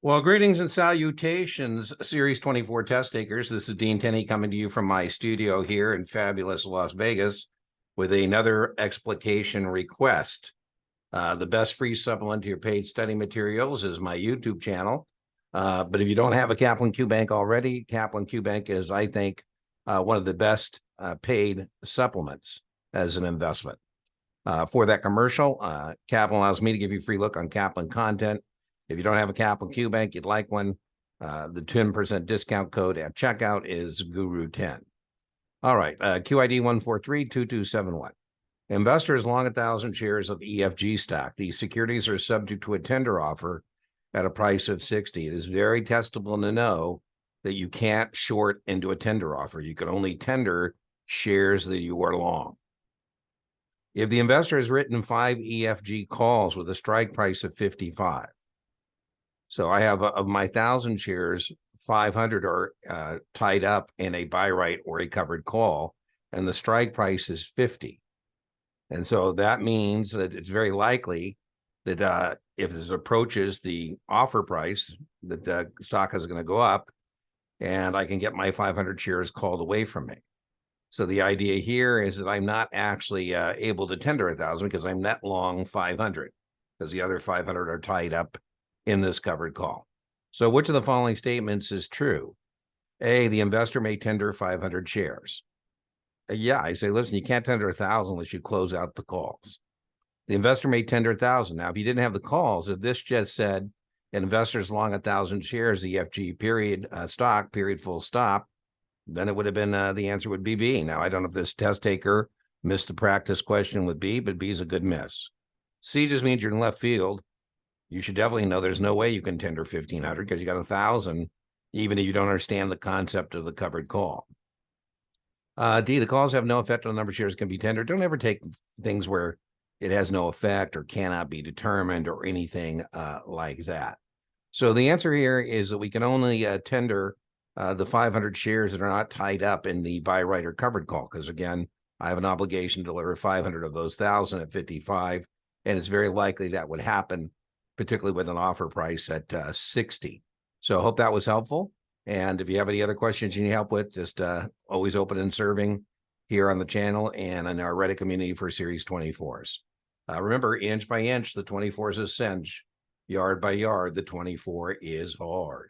Well, greetings and salutations, Series 24 test takers. This is Dean Tenney coming to you from my studio here in fabulous Las Vegas with another explication request. The best free supplement to your paid study materials is my YouTube channel. But if you don't have a Kaplan QBank already, Kaplan QBank is, I think, one of the best paid supplements as an investment. For that commercial, Kaplan allows me to give you a free look on Kaplan content. If you don't have a Kaplan QBank, you'd like one, the 10% discount code at checkout is Guru10. All right, QID 1432271. Investors long 1,000 shares of EFG stock. These securities are subject to a tender offer at a price of 60. It is very testable to know that you can't short into a tender offer. You can only tender shares that you are long. If the investor has written 5 EFG calls with a strike price of 55, so I have of my 1,000 shares, 500 are tied up in a buy right or a covered call, and the strike price is 50. And so that means that it's very likely that if this approaches the offer price, that the stock is going to go up, and I can get my 500 shares called away from me. So the idea here is that I'm not actually able to tender 1,000 because I'm net long 500, because the other 500 are tied up in this covered call. So which of the following statements is true? A, the investor may tender 500 shares. Yeah, I say, listen, you can't tender 1,000 unless you close out the calls. The investor may tender 1,000. Now, if you didn't have the calls, if this just said investors long 1,000 shares, EFG period, stock, period, full stop, then it would have been, the answer would be B. Now, I don't know if this test taker missed the practice question with B, but B is a good miss. C just means you're in left field. You should definitely know there's no way you can tender 1,500 because you got 1,000, even if you don't understand the concept of the covered call. D, the calls have no effect on the number of shares can be tendered. Don't ever take things where it has no effect or cannot be determined or anything like that. So the answer here is that we can only tender the 500 shares that are not tied up in the buy right or covered call, because again, I have an obligation to deliver 500 of those 1,000 at 55, and it's very likely that would happen, particularly with an offer price at 60. So I hope that was helpful. And if you have any other questions you need help with, just always open and serving here on the channel and in our Reddit community for Series 24s. Remember, inch by inch, the 24 is a cinch. Yard by yard, the 24 is hard.